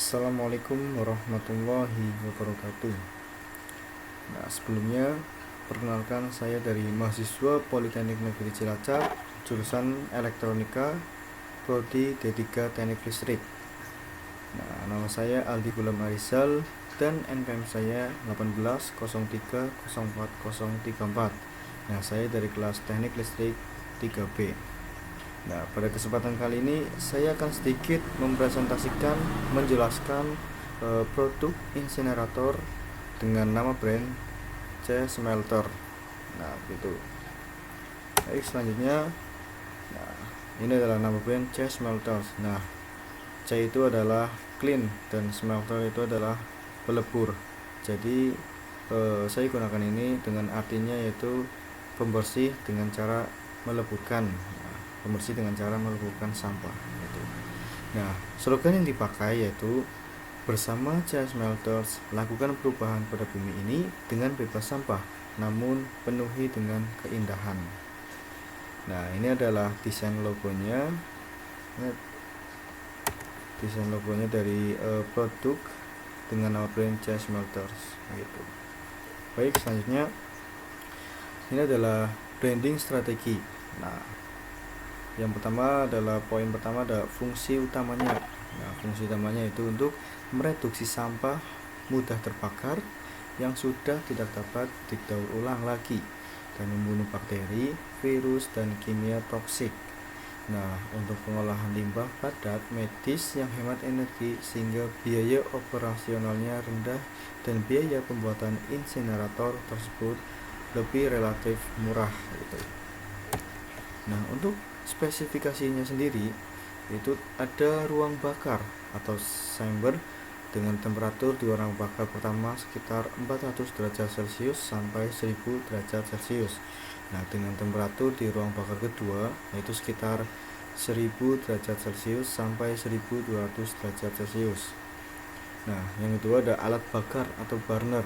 Assalamualaikum warahmatullahi wabarakatuh. Nah, sebelumnya perkenalkan, saya dari mahasiswa Politeknik Negeri Cilacap, jurusan Elektronika, prodi D3 Teknik Listrik. Nah, nama saya Aldi Gulam Arizal dan NPM saya 1803040034. Nah, saya dari kelas Teknik Listrik 3B. Nah, pada kesempatan kali ini saya akan sedikit mempresentasikan, menjelaskan produk insinerator dengan nama brand C Smelter. Nah, gitu. Baik, selanjutnya, nah, ini adalah nama brand C Smelter. Nah, C itu adalah clean dan smelter itu adalah pelebur. Jadi saya gunakan ini dengan artinya yaitu pembersih dengan cara meleburkan. Pembersih dengan cara meleburkan sampah gitu. Nah, slogan yang dipakai yaitu bersama C Smelters lakukan perubahan pada bumi ini dengan bebas sampah, namun penuhi dengan keindahan. Nah, ini adalah desain logonya. Desain logonya dari produk dengan nama brand C Smelters gitu. Baik, selanjutnya ini adalah branding strategi. Nah, yang pertama adalah poin pertama ada fungsi utamanya. Nah, fungsi utamanya itu untuk mereduksi sampah mudah terbakar yang sudah tidak dapat didaur ulang lagi dan membunuh bakteri, virus, dan kimia toksik. Nah, untuk pengolahan limbah padat medis yang hemat energi sehingga biaya operasionalnya rendah dan biaya pembuatan insinerator tersebut lebih relatif murah gitu. Nah, untuk spesifikasinya sendiri itu ada ruang bakar atau chamber dengan temperatur di ruang bakar pertama sekitar 400 derajat Celcius sampai 1000 derajat Celcius. Nah, dengan temperatur di ruang bakar kedua yaitu sekitar 1000 derajat Celcius sampai 1200 derajat Celcius. Nah, yang kedua ada alat bakar atau burner.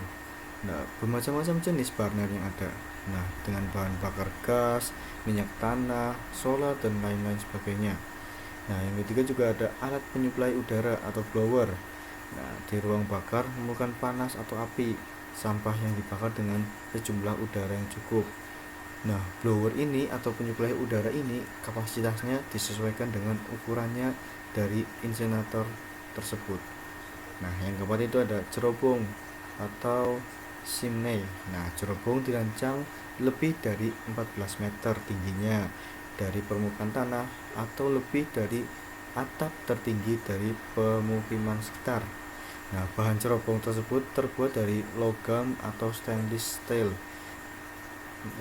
Nah, bermacam-macam jenis burner yang ada. Nah, dengan bahan bakar gas, minyak tanah, solar, dan lain-lain sebagainya. Nah, yang ketiga juga ada alat penyuplai udara atau blower. Nah, di ruang bakar memerlukan panas atau api sampah yang dibakar dengan sejumlah udara yang cukup. Nah, blower ini atau penyuplai udara ini kapasitasnya disesuaikan dengan ukurannya dari insinerator tersebut. Nah, yang keempat itu ada cerobong atau chimney. Nah, cerobong dirancang lebih dari 14 meter tingginya dari permukaan tanah atau lebih dari atap tertinggi dari pemukiman sekitar. Nah, bahan cerobong tersebut terbuat dari logam atau stainless steel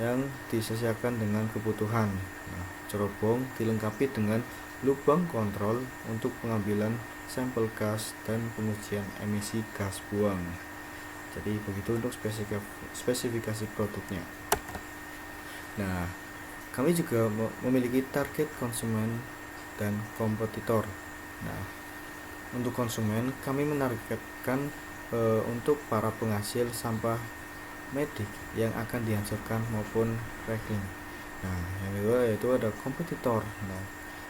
yang disesuaikan dengan kebutuhan. Nah, cerobong dilengkapi dengan lubang kontrol untuk pengambilan sampel gas dan pengujian emisi gas buang. Jadi begitu untuk spesifikasi produknya. Nah, kami juga memiliki target konsumen dan kompetitor. Nah, untuk konsumen kami menargetkan untuk para penghasil sampah medik yang akan dihancurkan maupun recycling. Nah, yang kedua yaitu ada kompetitor. Nah,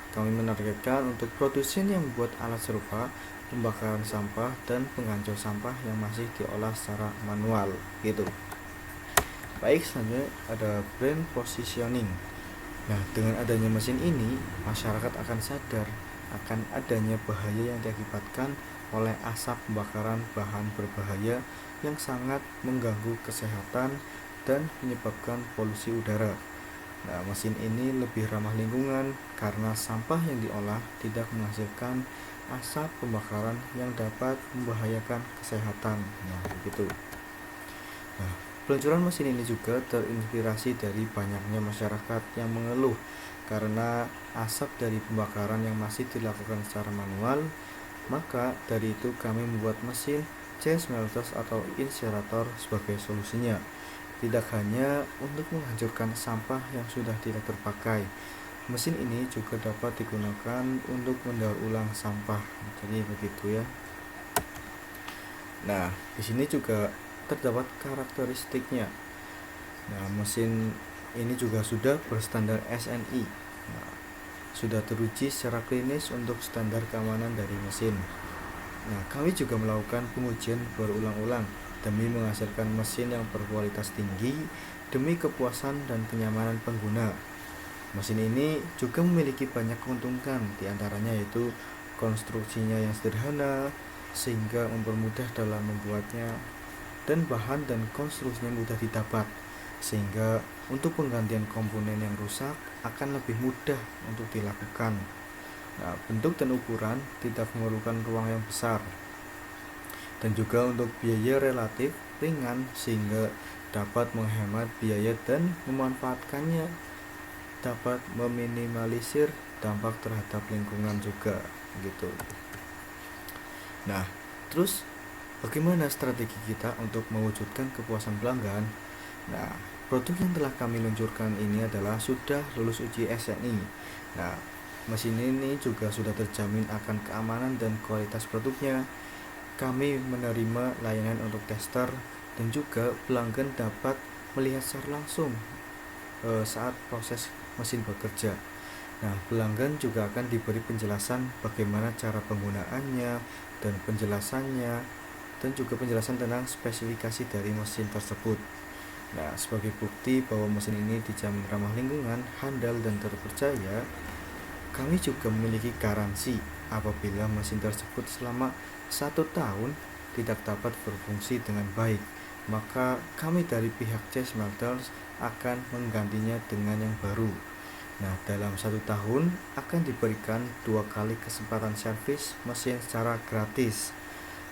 kami menargetkan untuk produsen yang membuat alat serupa pembakaran sampah dan penghancur sampah yang masih diolah secara manual gitu. Baik, selanjutnya ada brand positioning. Nah, dengan adanya mesin ini, masyarakat akan sadar akan adanya bahaya yang diakibatkan oleh asap pembakaran bahan berbahaya yang sangat mengganggu kesehatan dan menyebabkan polusi udara. Nah, mesin ini lebih ramah lingkungan karena sampah yang diolah tidak menghasilkan asap pembakaran yang dapat membahayakan kesehatan. Nah, begitu. Nah, peluncuran mesin ini juga terinspirasi dari banyaknya masyarakat yang mengeluh karena asap dari pembakaran yang masih dilakukan secara manual. Maka dari itu kami membuat mesin C Smelters atau insinerator sebagai solusinya. Tidak hanya untuk menghancurkan sampah yang sudah tidak terpakai, mesin ini juga dapat digunakan untuk mendaur ulang sampah. Jadi begitu ya. Nah, di sini juga terdapat karakteristiknya. Nah, mesin ini juga sudah berstandar SNI. Nah, sudah teruji secara klinis untuk standar keamanan dari mesin. Nah, kami juga melakukan pengujian berulang-ulang demi menghasilkan mesin yang berkualitas tinggi demi kepuasan dan kenyamanan pengguna. Mesin ini juga memiliki banyak keuntungan, diantaranya yaitu konstruksinya yang sederhana sehingga mempermudah dalam membuatnya, dan bahan dan konstruksinya mudah didapat sehingga untuk penggantian komponen yang rusak akan lebih mudah untuk dilakukan. Nah, bentuk dan ukuran tidak memerlukan ruang yang besar, dan juga untuk biaya relatif ringan sehingga dapat menghemat biaya dan memanfaatkannya dapat meminimalisir dampak terhadap lingkungan juga gitu. Nah, terus bagaimana strategi kita untuk mewujudkan kepuasan pelanggan? Nah, produk yang telah kami luncurkan ini adalah sudah lulus uji SNI. Nah, mesin ini juga sudah terjamin akan keamanan dan kualitas produknya. Kami menerima layanan untuk tester dan juga pelanggan dapat melihat secara langsung saat proses mesin bekerja. Nah, pelanggan juga akan diberi penjelasan bagaimana cara penggunaannya dan penjelasannya, dan juga penjelasan tentang spesifikasi dari mesin tersebut. Nah, sebagai bukti bahwa mesin ini dijamin ramah lingkungan, handal, dan terpercaya, kami juga memiliki garansi apabila mesin tersebut selama 1 tahun tidak dapat berfungsi dengan baik, maka kami dari pihak CS Smelters akan menggantinya dengan yang baru. Nah, dalam 1 tahun akan diberikan 2 kali kesempatan servis mesin secara gratis.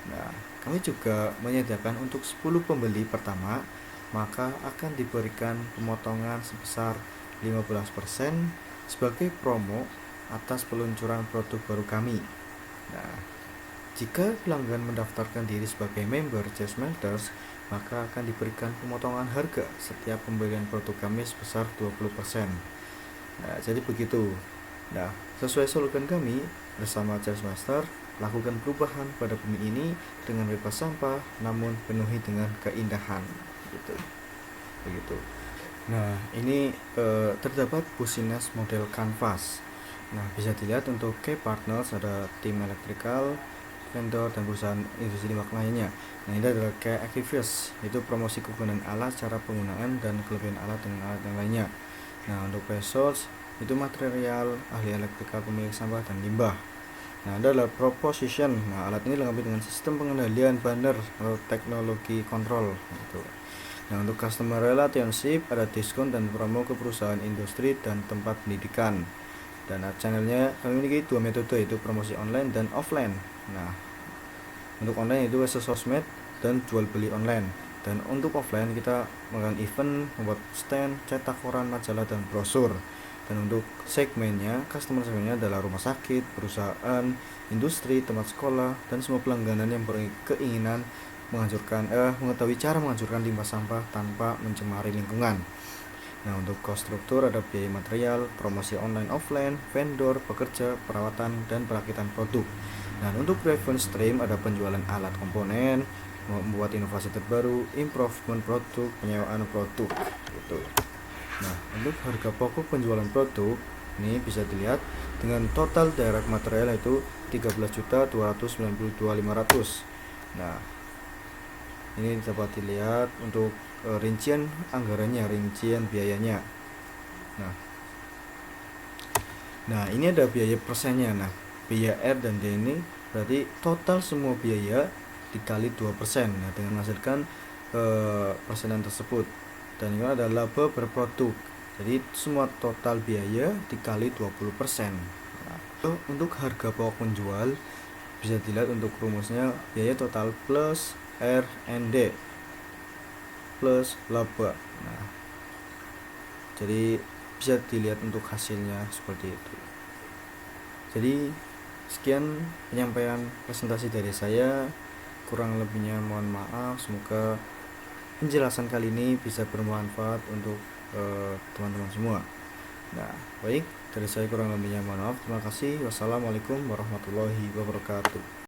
Nah, kami juga menyediakan untuk 10 pembeli pertama, maka akan diberikan pemotongan sebesar 15% sebagai promo atas peluncuran produk baru kami. Nah, jika pelanggan mendaftarkan diri sebagai member CS Smelters, maka akan diberikan pemotongan harga setiap pembelian produk kami sebesar 20%. Nah, jadi begitu. Nah, sesuai slogan kami bersama CS Master, lakukan perubahan pada bumi ini dengan bebas sampah, namun penuhi dengan keindahan. Gitu. Begitu. Nah, ini terdapat busines model kanvas. Nah, bisa dilihat untuk key partners ada tim elektrikal, vendor, dan perusahaan industri limbah lainnya. Nah, ini adalah key activities, yaitu promosi kegunaan alat, cara penggunaan, dan kelebihan alat dengan alat yang lainnya. Nah, untuk resource itu material, ahli elektrikal, pemilik sampah, dan limbah. Nah, ada adalah proposition. Nah, alat ini dilengkapi dengan sistem pengendalian banner atau teknologi kontrol gitu. Nah, untuk customer relationship ada diskon dan promo ke perusahaan industri dan tempat pendidikan. Dan channelnya kami memiliki 2 metode, yaitu promosi online dan offline. Nah, untuk online itu sosmed dan jual beli online, dan untuk offline kita melakukan event, membuat stand, cetak koran, majalah, dan brosur. Dan untuk segmennya, customer segmennya adalah rumah sakit, perusahaan, industri, tempat sekolah, dan semua pelangganan yang berkeinginan mengetahui cara menghancurkan limbah sampah tanpa mencemari lingkungan. Nah, untuk cost struktur ada biaya material, promosi online offline, vendor, pekerja, perawatan, dan perakitan produk. Nah, untuk revenue stream ada penjualan alat komponen, membuat inovasi terbaru, improvement produk, penyewaan produk gitu. Nah, untuk harga pokok penjualan produk ini bisa dilihat dengan total direct material itu 13.292.500. Nah, ini dapat dilihat untuk rincian anggarannya, rincian biayanya. Nah, ini ada biaya persennya. Nah, biaya R dan D ini berarti total semua biaya dikali 2%. Nah, dengan menghasilkan persenan tersebut. Dan ini adalah laba berproduk. Jadi semua total biaya dikali 20%. Nah, untuk harga pokok penjual bisa dilihat untuk rumusnya biaya total plus R and D plus laba. Nah, jadi bisa dilihat untuk hasilnya seperti itu. Jadi sekian penyampaian presentasi dari saya, kurang lebihnya mohon maaf. Semoga penjelasan kali ini bisa bermanfaat untuk teman-teman semua. Nah, baik, dari saya kurang lebihnya mohon maaf. Terima kasih. Wassalamualaikum warahmatullahi wabarakatuh.